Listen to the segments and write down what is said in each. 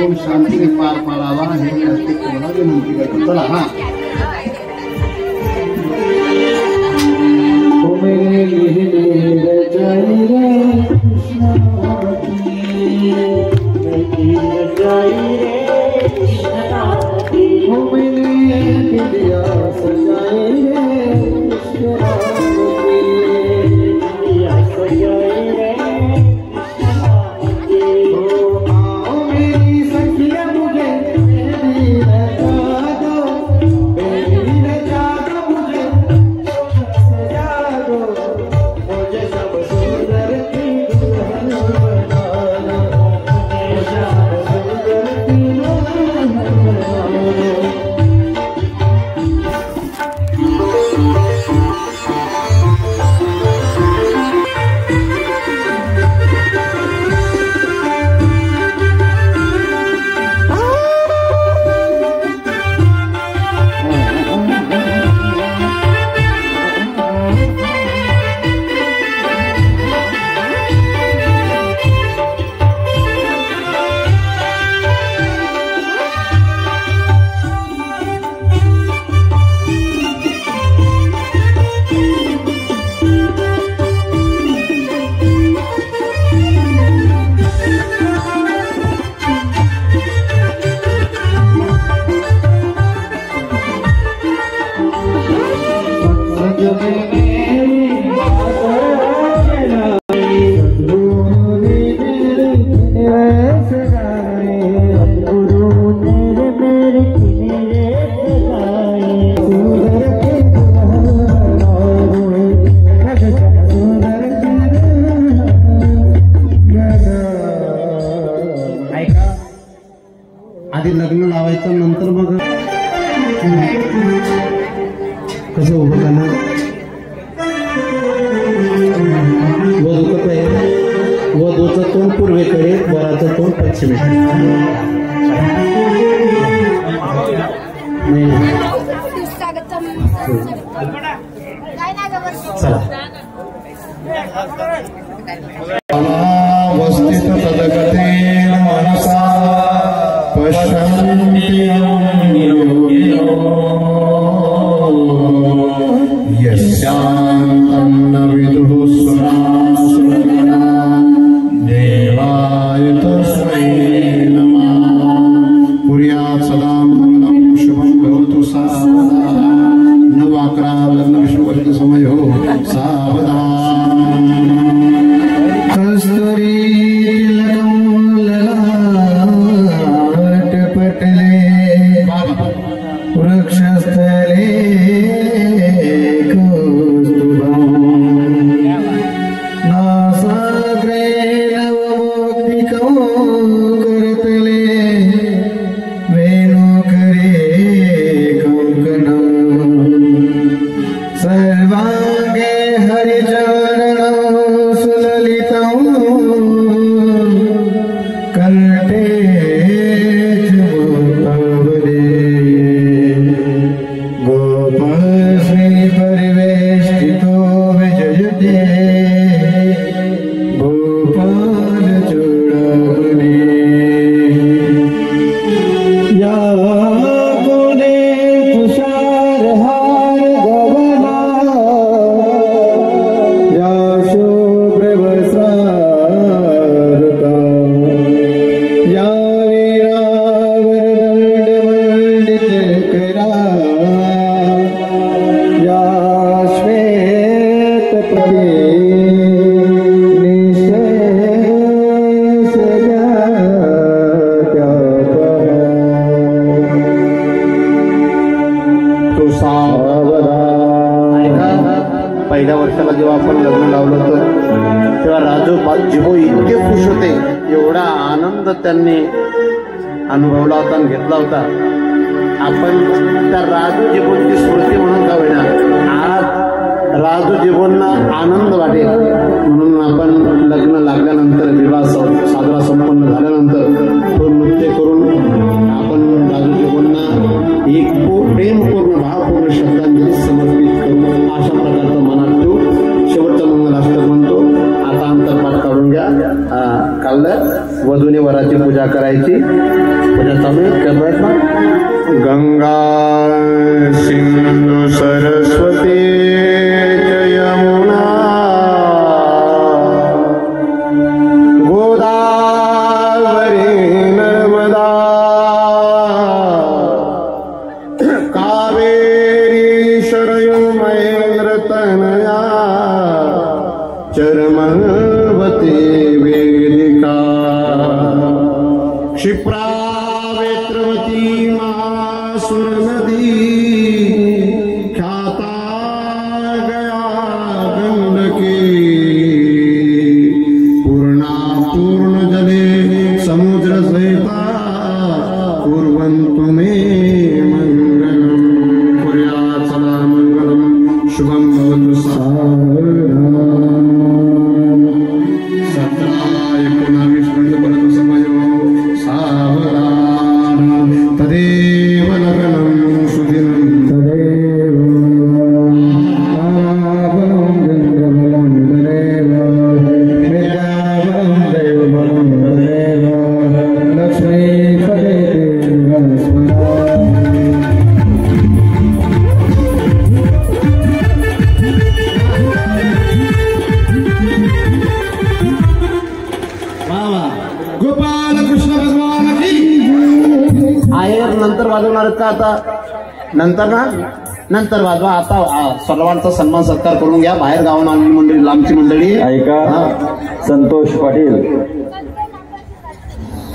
एकदम शांतीने पार पाडावा हे मी असते तुम्हाला विनंती करतो. चला हा आधी लग्न लावायचं नंतर मग कसं उभं करणार. वधूकडे वधूचं तोंड पूर्वेकडे वराचं तोंड पश्चिमेकडे. वस्तित तदगते मनसा पश्यन्ति योगिनो यस्यान्तं न विदुः सुरासुरगणा देवाय तस्मै नमः. कुर्यात् सदा मंगलं शुभं भवतु सावधान. 9-11 लग्न विष्णुवर्ग समयो सावधान. कस्तुरी वृक्षस्थले नासाग्रे नवमोक्तिकं करतले वेणुकरे कंकणं सर्वांगे हरिचरणं सुललितं कंठे पहिल्या वर्षाला जेव्हा आपण लग्न लावलं होतं तेव्हा राजूभाऊ इतके खुश होते. एवढा आनंद त्यांनी अनुभवला होता आणि घेतला होता. आपण त्या राजूजीबोंची स्मृती म्हणून का होईना आज राजूजीबोंना आनंद वाटेल म्हणून आपण लग्न लागल्यानंतर विवाह साजरा संपन्न झाल्यानंतर तो नृत्य करून आपण राजूजीबोंना एक प्रेमपूर्ण भावपूर्ण श्रद्धांजली समर्पित करू. अशा प्रकारचं मनात ठेवू शेवटचं मंगलाष्टक म्हणतो. आता अंतरपाठ काढून घ्या. कल्लर वधूने वराची पूजा करायची. पूजा चालू आहे, करतायत ना. गंगा सिंधू सरस्वती यमुना गोदावरी नर्मदा कावेरी शरयू महेंद्रतनया चरमवती वेदिका क्षिप्रा वेत्रवती महासुर नदी ख्याता गया गंडकी पूर्णा पूर्ण जले समुद्र सहिता कुर्वन्तु मे मंगलम. कुर्यात् सदा मंगलम शुभम भवतु. सत्राय पुनः परतु समयो सावधान तदेव लग्नं सुदिनं तदेव आबलं चन्द्रबलं तदेव विद्याबलं दैवबलं तदेव लक्ष्मी फलेति वनस्पता. गोपाल कृष्ण भगवान की आहे. नंतर वाजवणार का आता? नंतर वाजवा. आता सर्वांचा सन्मान सत्कार करून घ्या. बाहेर गावाला आलेली मंडळी, लांबची मंडळी ऐका. संतोष पाटील,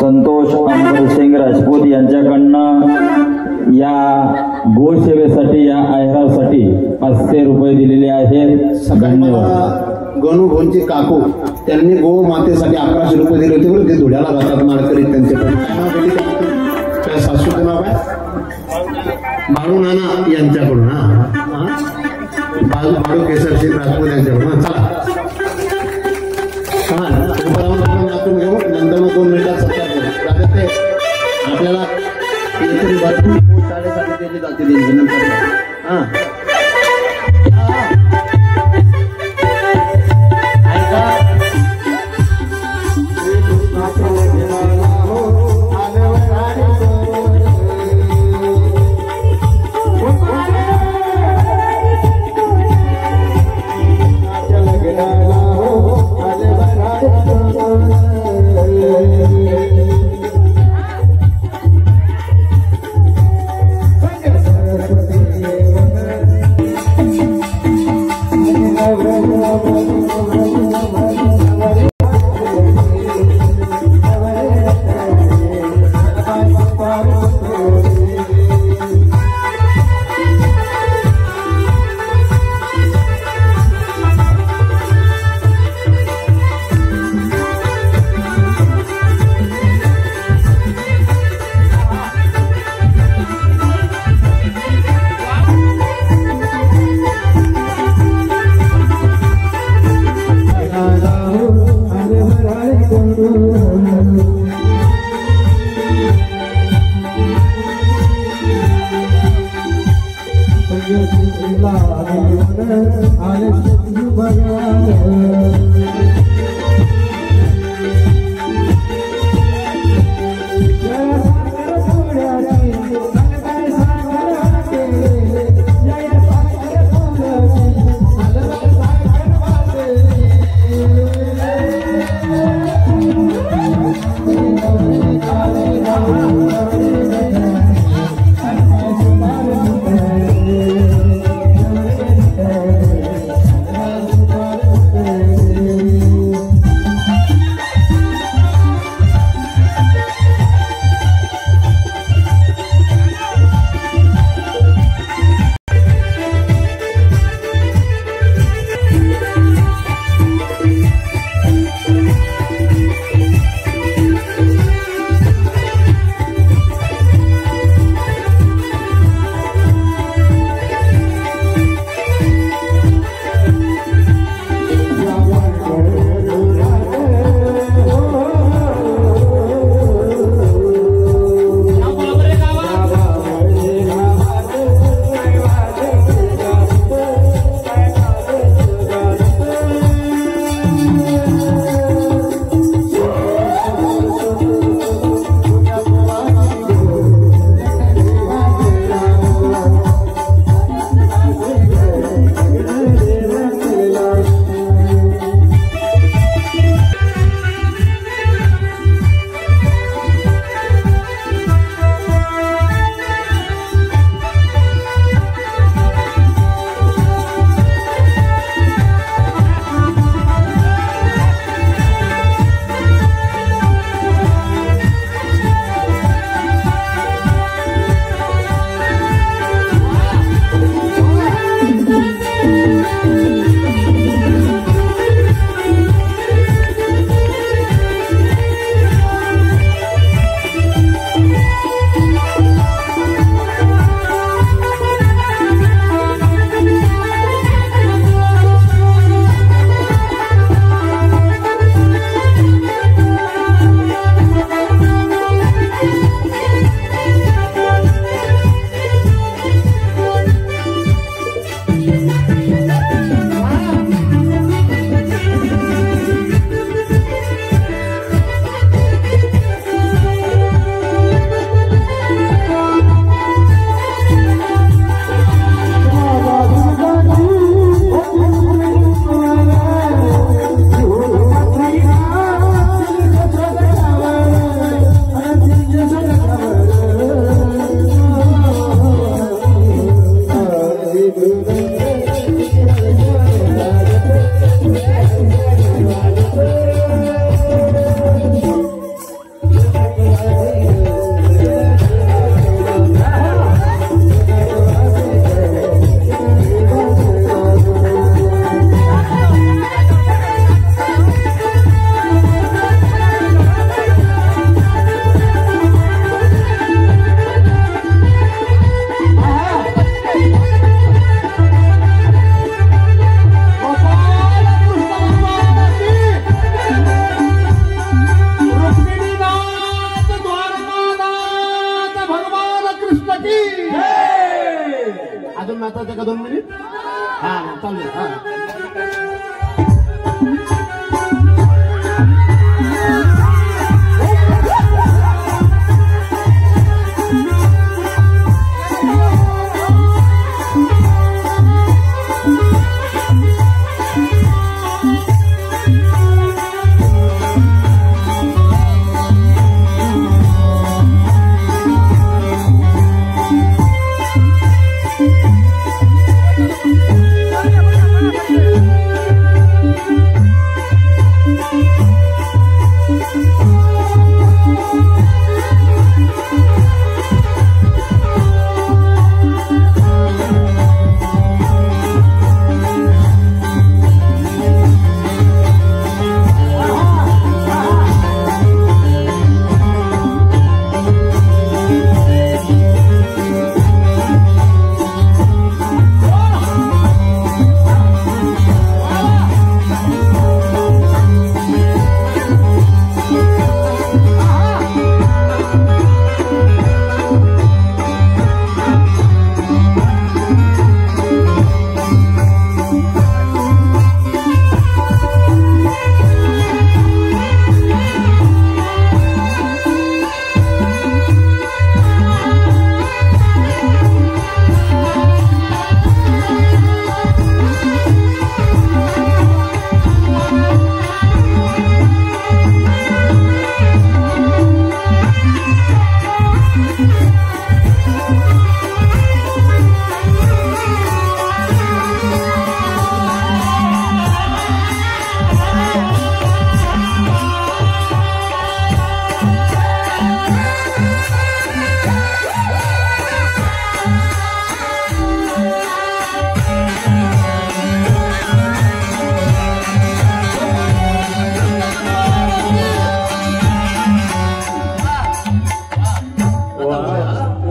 संतोष अमरसिंग राजपूत यांच्याकडनं या गोसेवेसाठी, या आहारासाठी 500 रुपये दिलेले आहेत. सगळ्यांना गणू भोंचे काकू त्यांनी गो मातेसाठी 1100 रुपये दिले होते. बरं, ते धुळ्याला जातात माळकरी. त्यांच्याकडे काय सासूचं नाव काय? बाळू नाना यांच्याकडून. बाळू केसरसिंग राजपूत यांच्याकडून. चला नातून घेऊ. नंतर 2 मिनिटात सत्कार करू. ते आपल्याला शाळेसाठी त्याची जाते द्यायची नंतर.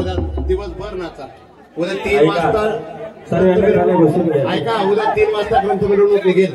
उद्या दिवसभर नाचा. उद्या 3 ऐका. वाजता सर्वांनी खाली बसून घ्या. ऐका, उद्या 3 वाजता ग्रंथ मिरवणूक निघेल.